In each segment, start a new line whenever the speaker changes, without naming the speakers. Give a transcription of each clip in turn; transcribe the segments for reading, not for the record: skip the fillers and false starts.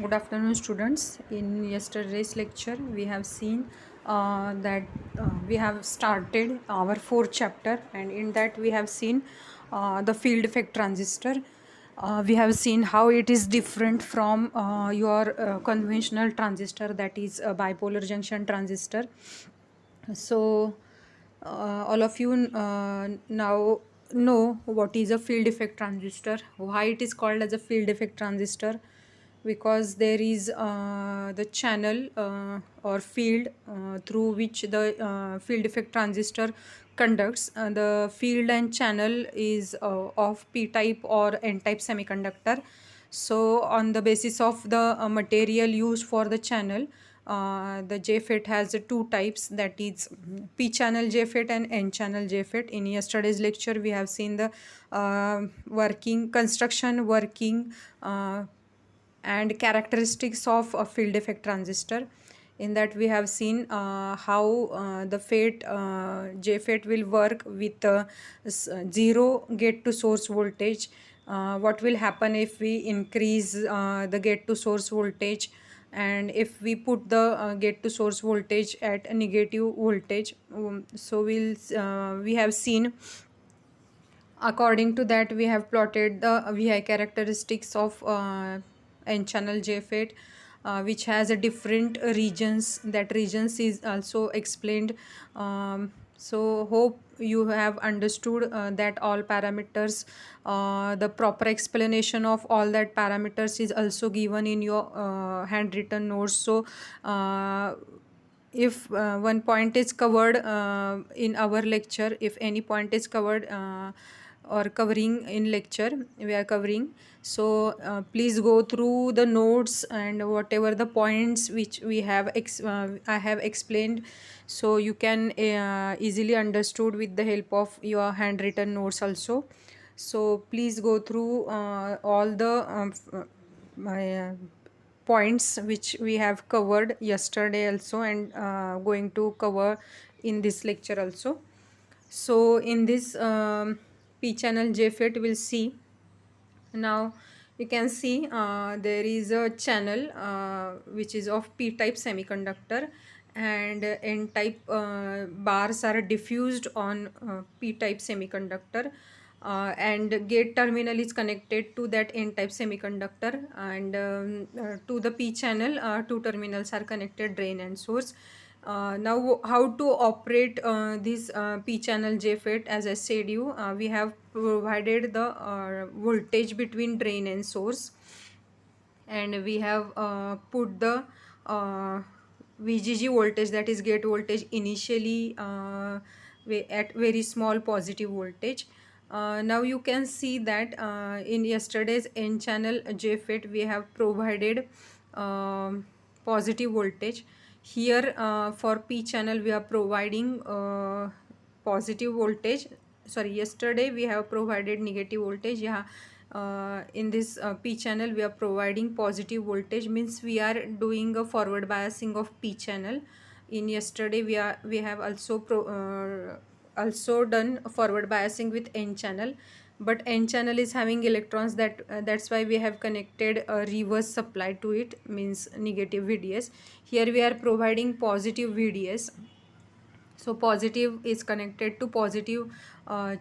Good afternoon, students. In yesterday's lecture, we have seen that we have started our fourth chapter, and in that we have seen the field effect transistor. We have seen how it is different from your conventional transistor, that is a bipolar junction transistor. So, all of you now know what is a field effect transistor, why it is called as a field effect transistor, because there is the channel or field through which the field effect transistor conducts. The field and channel is of p-type or n-type semiconductor. So on the basis of the material used for the channel, the JFET has two types, that is P channel JFET and N channel JFET. In yesterday's lecture, we have seen the construction, working, and characteristics of a field effect transistor. In that we have seen how the JFET will work with zero gate to source voltage. What will happen if we increase the gate to source voltage, and if we put the gate to source voltage at a negative voltage. So we have seen, according to that, we have plotted the VI characteristics of N-channel JFET, which has a different regions. That regions is also explained. So hope you have understood that all parameters. The proper explanation of all that parameters is also given in your handwritten notes. So if one point is covered in our lecture, if any point is covered or covering in lecture we are covering, so please go through the notes and whatever the points which we have I have explained, so you can easily understood with the help of your handwritten notes also. So please go through all the my points which we have covered yesterday also, and going to cover in this lecture also. So in this P channel JFET we'll see. Now you can see there is a channel which is of p-type semiconductor, and n-type bars are diffused on p-type semiconductor, and gate terminal is connected to that n-type semiconductor, and to the p channel two terminals are connected, drain and source. Now how to operate this P channel JFET? As I said you, we have provided the voltage between drain and source, and we have put the VGG voltage, that is gate voltage, initially at very small positive voltage. Now you can see that in yesterday's N channel JFET we have provided positive voltage. Here for P channel we are providing positive voltage. Sorry, yesterday we have provided negative voltage. Yeah, in this P channel we are providing positive voltage, means we are doing a forward biasing of P channel. In yesterday we have also done forward biasing with N channel, but N channel is having electrons, that's why we have connected a reverse supply to it, means negative VDS. Here we are providing positive VDS. So positive is connected to positive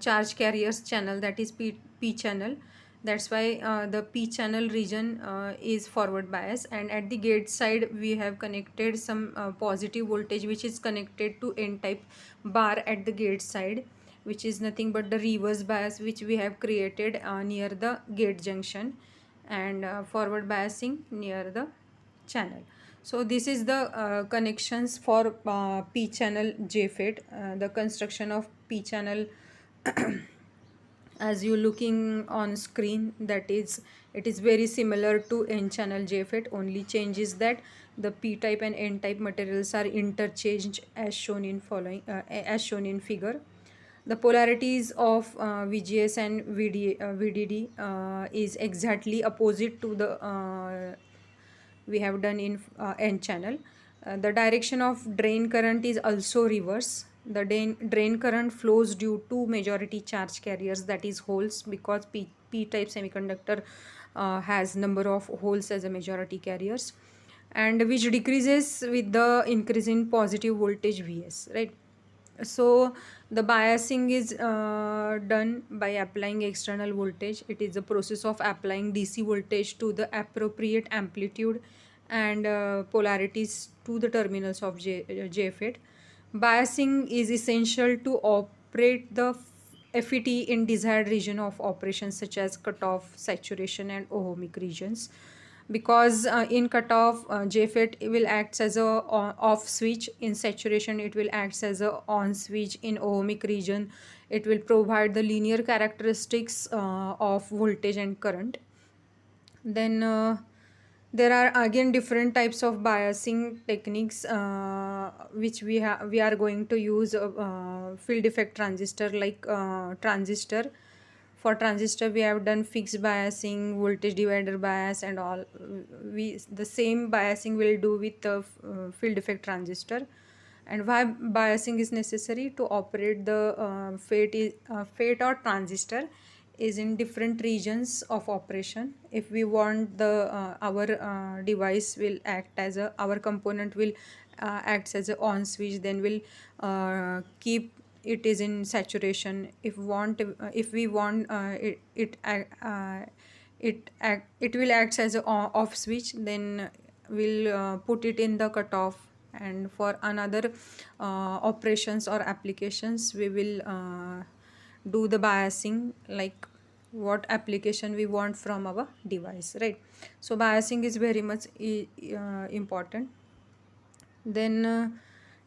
charge carriers channel, that is P channel. That's why the P channel region is forward bias, and at the gate side we have connected some positive voltage which is connected to N type bar at the gate side, which is nothing but the reverse bias which we have created near the gate junction, and forward biasing near the channel. So this is the connections for P channel JFET. The construction of P channel as you looking on screen, that is, it is very similar to N channel JFET. Only change is that the P type and N type materials are interchanged as shown in as shown in figure. The polarities of VGS and VDD is exactly opposite to the we have done in N channel. The direction of drain current is also reverse. The drain current flows due to majority charge carriers, that is holes, because P type semiconductor has number of holes as a majority carriers, and which decreases with the increase in positive voltage Vs, right? So the biasing is done by applying external voltage. It is a process of applying DC voltage to the appropriate amplitude and polarities to the terminals of JFET. Biasing is essential to operate the FET in desired region of operation such as cutoff, saturation and ohmic regions, because in cutoff JFET will act as a off switch, in saturation it will act as a on switch, in ohmic region it will provide the linear characteristics of voltage and current. Then there are again different types of biasing techniques which we are going to use field effect transistor, like transistor. For transistor we have done fixed biasing, voltage divider bias and all. We the same biasing will do with the field effect transistor. And why biasing is necessary? To operate the FET or transistor is in different regions of operation. If we want the our device will act as a, our component will acts as a on switch, then will keep it is in saturation. If we want it will act as a off switch, then we'll put it in the cutoff. And for another operations or applications we will do the biasing, like what application we want from our device, right? So biasing is very much important. Then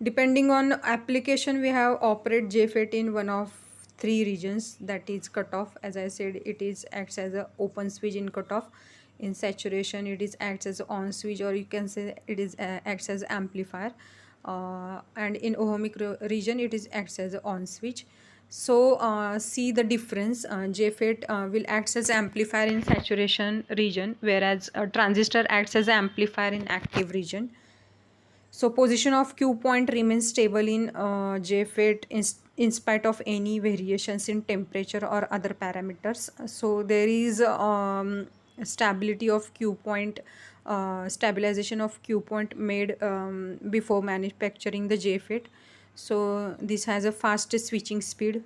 depending on application we have operate JFET in one of three regions, that is cutoff. As I said, it is acts as a open switch in cutoff. In saturation it is acts as on switch, or you can say it is acts as amplifier. And in ohmic region it is acts as a on switch. So see the difference. JFET will acts as amplifier in saturation region, whereas a transistor acts as amplifier in active region. So position of Q point remains stable in JFET in spite of any variations in temperature or other parameters. So there is stability of Q point, stabilization of Q point made before manufacturing the JFET. So this has a fast switching speed.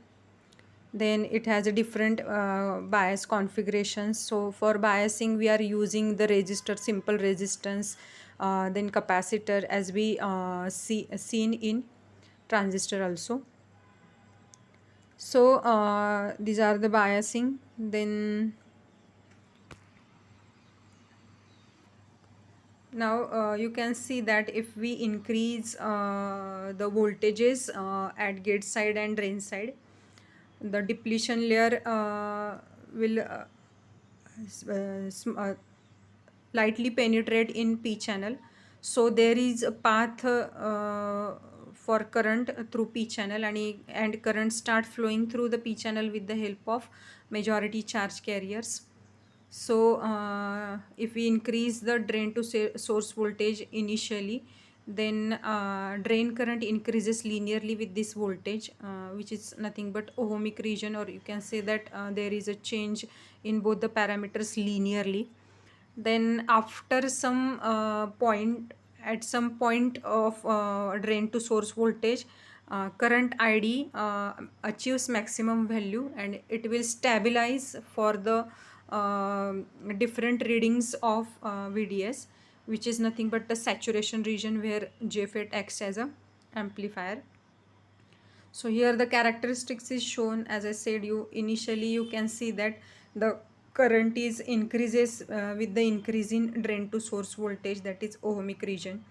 Then it has a different bias configurations. So for biasing we are using the resistor, simple resistance, then capacitor, as we seen in transistor also. So these are the biasing. Then now you can see that if we increase the voltages at gate side and drain side, the depletion layer will lightly penetrate in P channel. So there is a path for current through P channel, and current start flowing through the P channel with the help of majority charge carriers. So if we increase the drain to source voltage initially, then drain current increases linearly with this voltage, which is nothing but ohmic region, or you can say that there is a change in both the parameters linearly. Then after some point, at some point of drain to source voltage, current ID achieves maximum value, and it will stabilize for the different readings of VDS, which is nothing but the saturation region where JFET acts as a amplifier. So here the characteristics is shown. As I said, you initially you can see that the current is increases with the increase in drain to source voltage, that is ohmic region.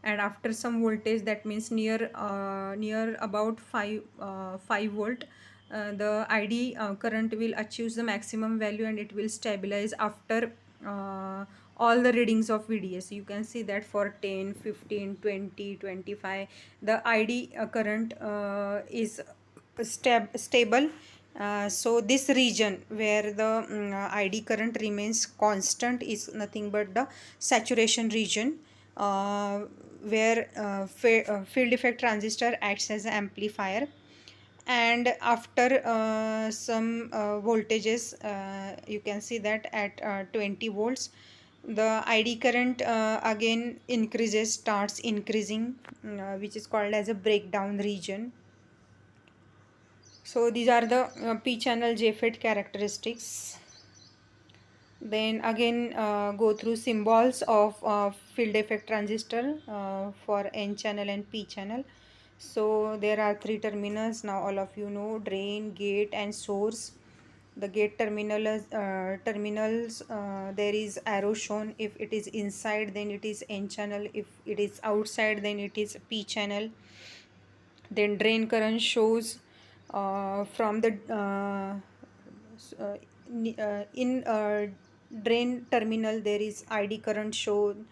And after some voltage, that means near about 5 volt, the ID current will achieve the maximum value, and it will stabilize after all the readings of VDS. You can see that for 10, 15, 20, 25, the ID current is stable. So this region where the ID current remains constant is nothing but the saturation region, where field effect transistor acts as an amplifier. And after some voltages, you can see that at 20 volts the id current again increases, starts increasing, which is called as a breakdown region. So these are the p channel JFET characteristics. Then again go through symbols of field effect transistor for n channel and p channel. So there are three terminals, now all of you know: drain, gate and source. The gate terminals, there is arrow shown. If it is inside, then it is n channel. If it is outside, then it is p channel. Then drain current shows from the in drain terminal there is id current shown,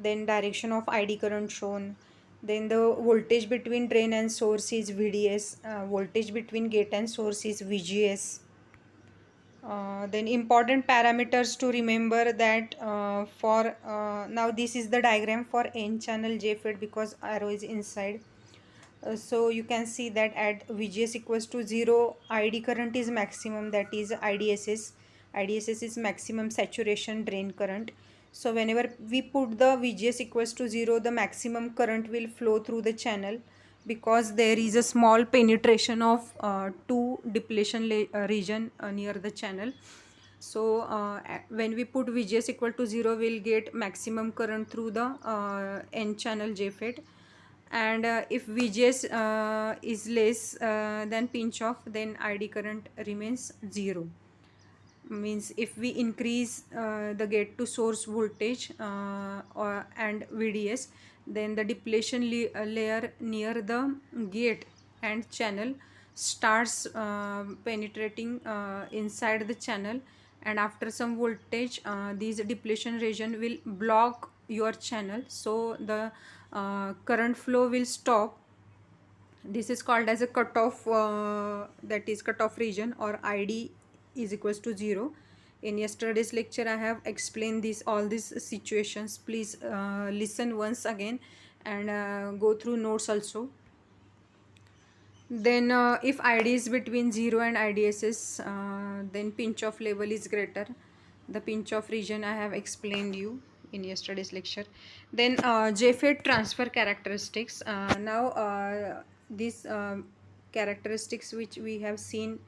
then direction of id current shown. Then the voltage between drain and source is VDS, voltage between gate and source is VGS. Then important parameters to remember that for now this is the diagram for n channel JFET because arrow is inside. So you can see that at VGS equals to 0, ID current is maximum, that is IDSS. IDSS is maximum saturation drain current. So whenever we put the VGS equals to 0, the maximum current will flow through the channel because there is a small penetration of two depletion region near the channel. So when we put VGS equal to 0, we'll get maximum current through the N channel JFET. And if VGS is less than pinch off, then ID current remains 0. Means if we increase the gate to source voltage and VDS, then the depletion layer near the gate and channel starts penetrating inside the channel, and after some voltage these depletion region will block your channel, so the current flow will stop. This is called as a cutoff, that is cutoff region, or ID is equals to 0. In yesterday's lecture I have explained this, all these situations. Please listen once again and go through notes also. Then if ID is between 0 and IDSS, then pinch off level is greater. The pinch off region I have explained you in yesterday's lecture. Then JFET transfer characteristics. Now these characteristics which we have seen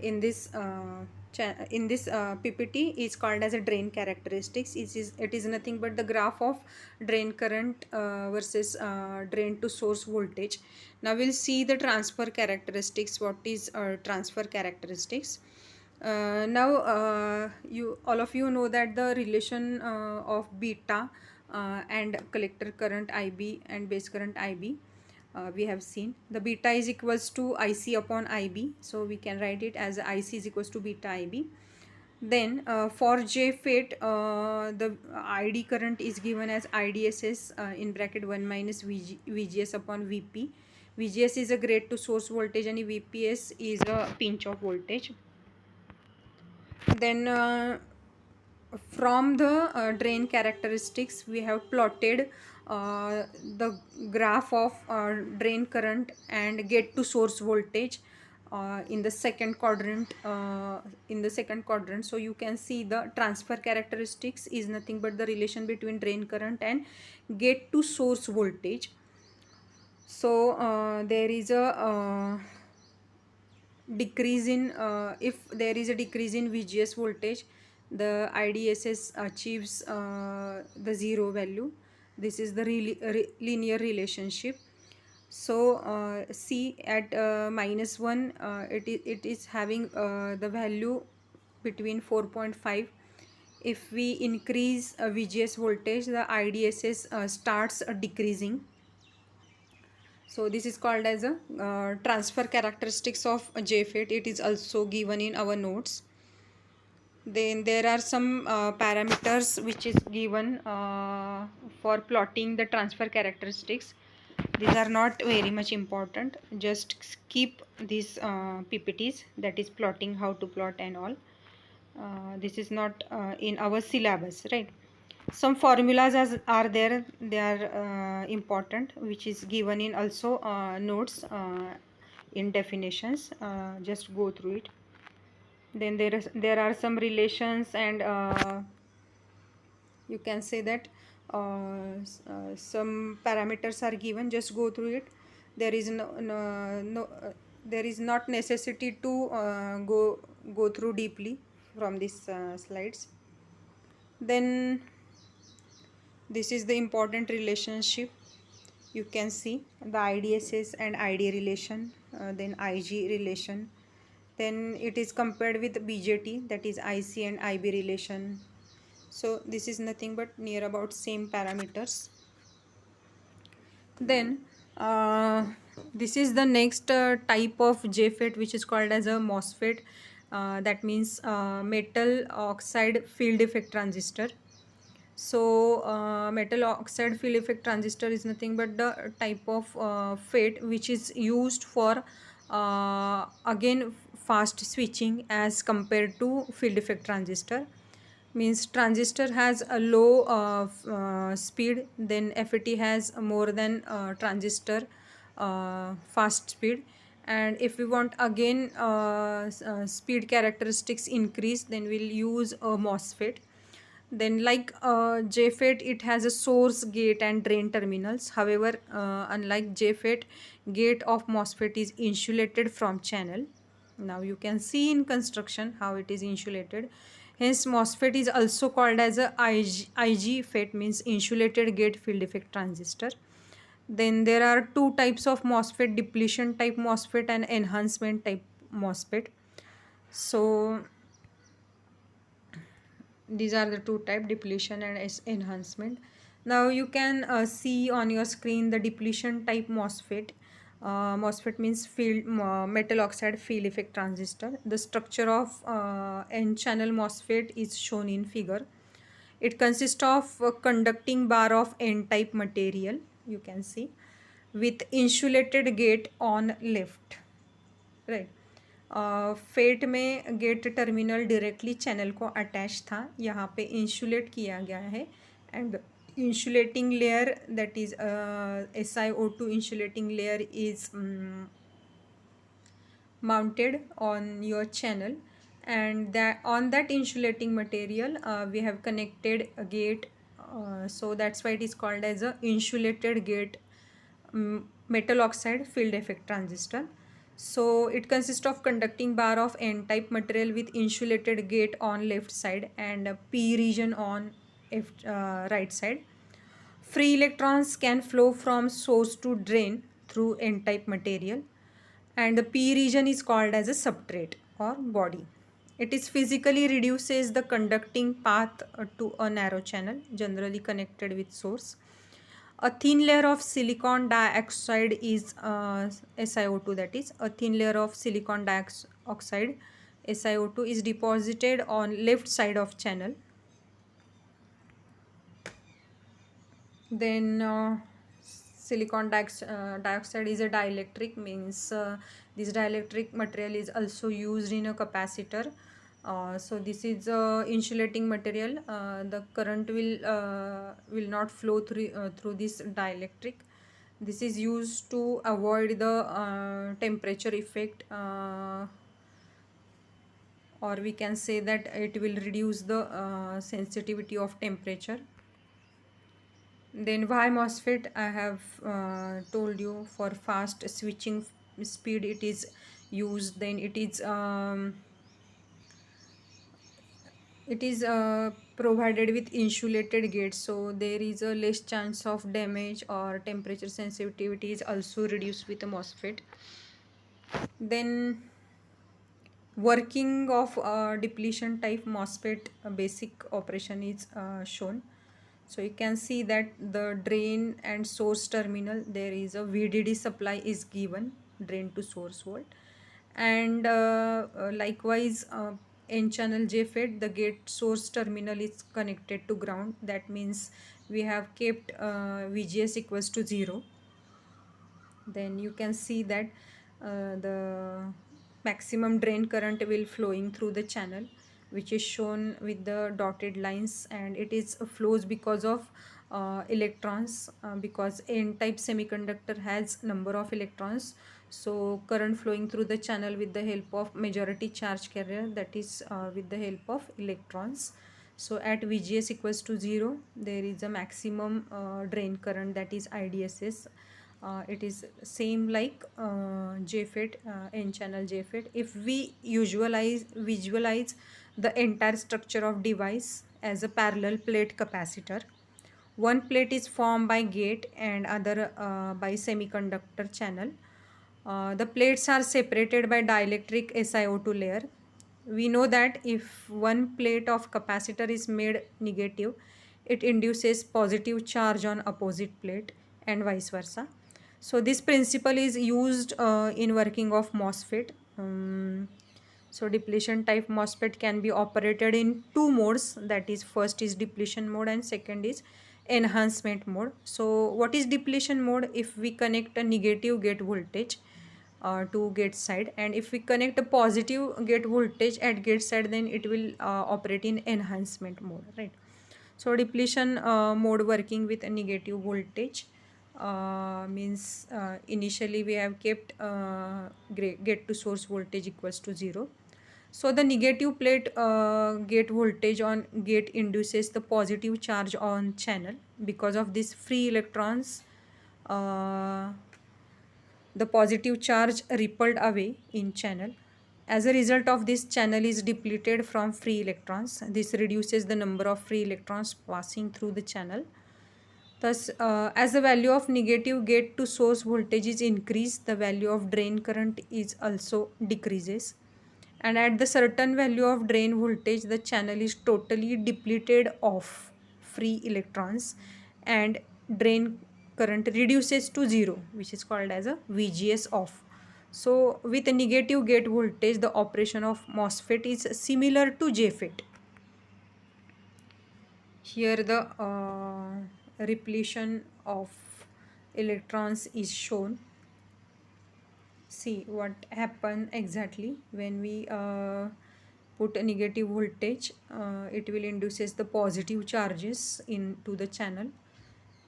in this PPT is called as a drain characteristics. It is nothing but the graph of drain current versus drain to source voltage. Now we'll see the transfer characteristics. What is transfer characteristics? Now you all of you know that the relation of beta and collector current IB and base current IB, we have seen the beta is equals to IC upon IB, so we can write it as IC is equals to beta IB. Then for JFET, the ID current is given as IDSS in bracket 1 minus VGS upon VP. VGS is a gate to source voltage and VPS is a pinch off voltage. Then from the drain characteristics we have plotted the graph of drain current and gate to source voltage in the second quadrant. So you can see the transfer characteristics is nothing but the relation between drain current and gate to source voltage. So there is a decrease in if there is a decrease in VGS voltage, the IDSS achieves the 0 value. This is the linear relationship. So see at -1 it is having the value between 4.5. If we increase VGS voltage, the IDSS starts decreasing. So this is called as a transfer characteristics of JFET. It is also given in our notes. Then there are some parameters which is given for plotting the transfer characteristics. These are not very much important. Just keep these PPTs, that is plotting, how to plot and all. This is not in our syllabus, right? Some formulas are there, they are important, which is given in also notes. in definitions. Just go through it. Then there are some relations, and you can say that some parameters are given. Just go through it. There is there is not necessity to go through deeply from these slides. Then this is the important relationship. You can see the IDSS and ID relation, then IG relation. Then it is compared with BJT, that is IC and IB relation. So this is nothing but near about same parameters. Then this is the next type of JFET, which is called as a MOSFET. That means metal oxide field effect transistor. So metal oxide field effect transistor is nothing but the type of FET which is used for again fast switching as compared to field effect transistor. Means transistor has a low speed, then FET has more than transistor fast speed. And if we want again speed characteristics increase, then we'll use a MOSFET. Then like JFET, it has a source, gate and drain terminals. However, unlike JFET, gate of MOSFET is insulated from channel. Now you can see in construction how it is insulated. Hence MOSFET is also called as a IG FET, means insulated gate field effect transistor. Then there are two types of MOSFET: depletion type MOSFET and enhancement type MOSFET. So these are the two type, depletion and enhancement. Now you can see on your screen the depletion type MOSFET. MOSFET means metal oxide field effect transistor. The structure of N channel MOSFET is shown in figure. It consists of a conducting bar of N type material, you can see, with insulated gate on left, right. FET में gate terminal directly channel को attach था, यहाँ पे insulate किया गया है. And insulating layer, that is SiO2 insulating layer, is mounted on your channel, and that on that insulating material we have connected a gate, so that's why it is called as a insulated gate metal oxide field effect transistor. So it consists of conducting bar of N type material with insulated gate on left side and a P region on right side. Free electrons can flow from source to drain through N type material, and the P region is called as a substrate or body. It is physically reduces the conducting path to a narrow channel generally connected with source. A thin layer of silicon dioxide is SiO2, that is a thin layer of silicon dioxide SiO2 is deposited on left side of channel. Then silicon dioxide is a dielectric, means this dielectric material is also used in a capacitor. So this is insulating material. The current will not flow through this dielectric. This is used to avoid the temperature effect, or we can say that it will reduce the sensitivity of temperature. Then why MOSFET? I have told you, for fast switching speed it is used. Then it is provided with insulated gates, so there is a less chance of damage, or temperature sensitivity is also reduced with a MOSFET. Then working of depletion type MOSFET basic operation is shown. So you can see that the drain and source terminal, there is a VDD supply is given, drain to source volt. And likewise N channel JFET, the gate source terminal is connected to ground. That means we have kept VGS equals to 0. Then you can see that the maximum drain current will flowing through the channel, which is shown with the dotted lines, and it is flows because of electrons, because N type semiconductor has number of electrons, So current flowing through the channel with the help of majority charge carrier, that is with the help of electrons. So at VGS equals to 0, there is a maximum drain current, that is IDSS. It is same like JFET, N channel JFET. If we visualize the entire structure of device as a parallel plate capacitor, one plate is formed by gate and other by semiconductor channel. The plates are separated by dielectric SiO2 layer. We know that if one plate of capacitor is made negative, it induces positive charge on opposite plate and vice versa. So this principle is used in working of MOSFET. So depletion type MOSFET can be operated in two modes, that is first is depletion mode and second is enhancement mode. So what is depletion mode? If we connect a negative gate voltage to gate side, and if we connect a positive gate voltage at gate side, then it will operate in enhancement mode, right? So depletion mode working with a negative voltage means initially we have kept gate to source voltage equals to 0. So the negative plate gate voltage on gate induces the positive charge on channel. Because of this free electrons, the positive charge repelled away in channel. As a result of this, channel is depleted from free electrons. This reduces the number of free electrons passing through the channel. Thus, as the value of negative gate to source voltage is increased, the value of drain current is also decreases. And at the certain value of drain voltage, the channel is totally depleted of free electrons and drain current reduces to 0, which is called as a VGS off. So with a negative gate voltage, the operation of MOSFET is similar to JFET. Here the repletion of electrons is shown. See what happened exactly when we put a negative voltage. It will induces the positive charges into the channel,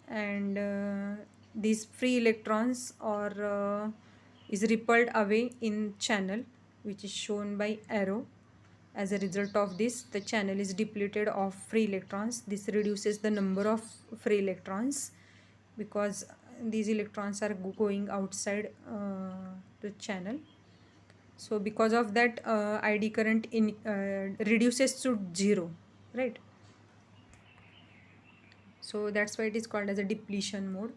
and these free electrons are is repelled away in channel, which is shown by arrow. As a result of this, the channel is depleted of free electrons. This reduces the number of free electrons because these electrons are going outside the channel. So because of that, ID current in reduces to 0, right? So that's why it is called as a depletion mode.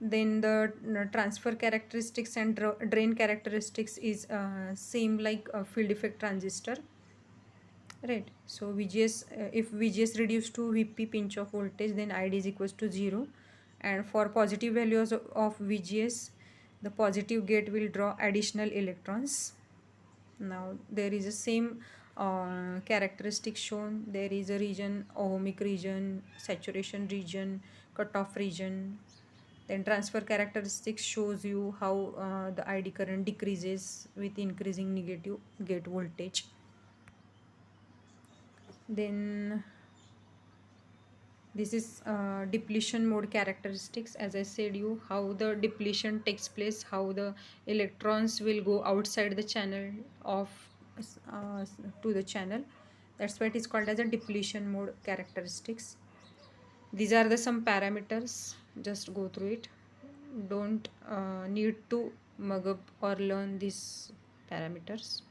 Then the transfer characteristics and drain characteristics is same like a field effect transistor, right? So VGS, if VGS reduced to VP pinch of voltage, then ID is equals to 0. And for positive values of VGS, the positive gate will draw additional electrons. Now there is a same characteristic shown. There is a region, ohmic region, saturation region, cutoff region. Then transfer characteristics shows you how the ID current decreases with increasing negative gate voltage. Then this is depletion mode characteristics. As I said you, how the depletion takes place, how the electrons will go outside the channel of to the channel. That's why it is called as a depletion mode characteristics. These are the some parameters. Just go through it. Don't need to mug up or learn these parameters.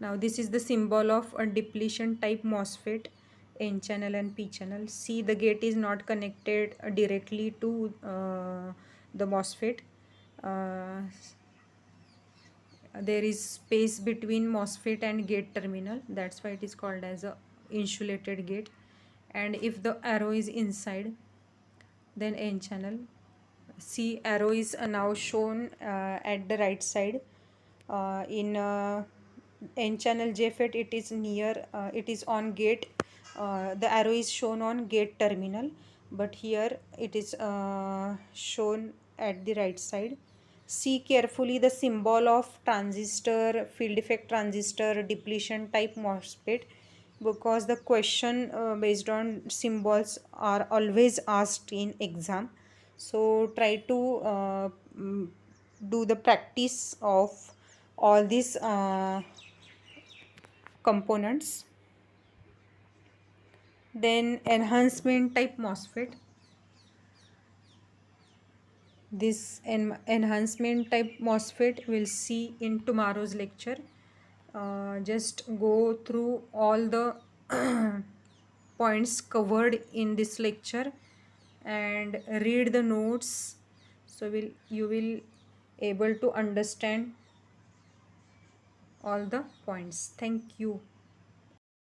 Now this is the symbol of a depletion type MOSFET, N channel and P channel. See, the gate is not connected directly to the MOSFET. There is space between MOSFET and gate terminal. That's why it is called as a insulated gate. And if the arrow is inside, then N channel. See, arrow is now shown at the right side. In N channel JFET, it is near, it is on gate. The arrow is shown on gate terminal, but here it is shown at the right side. See carefully the symbol of transistor, field effect transistor, depletion type MOSFET, because the question based on symbols are always asked in exam. So try to do the practice of all these components. Then enhancement type MOSFET. This enhancement type MOSFET we'll see in tomorrow's lecture. Just go through all the points covered in this lecture and read the notes, so you will able to understand all the points. Thank you.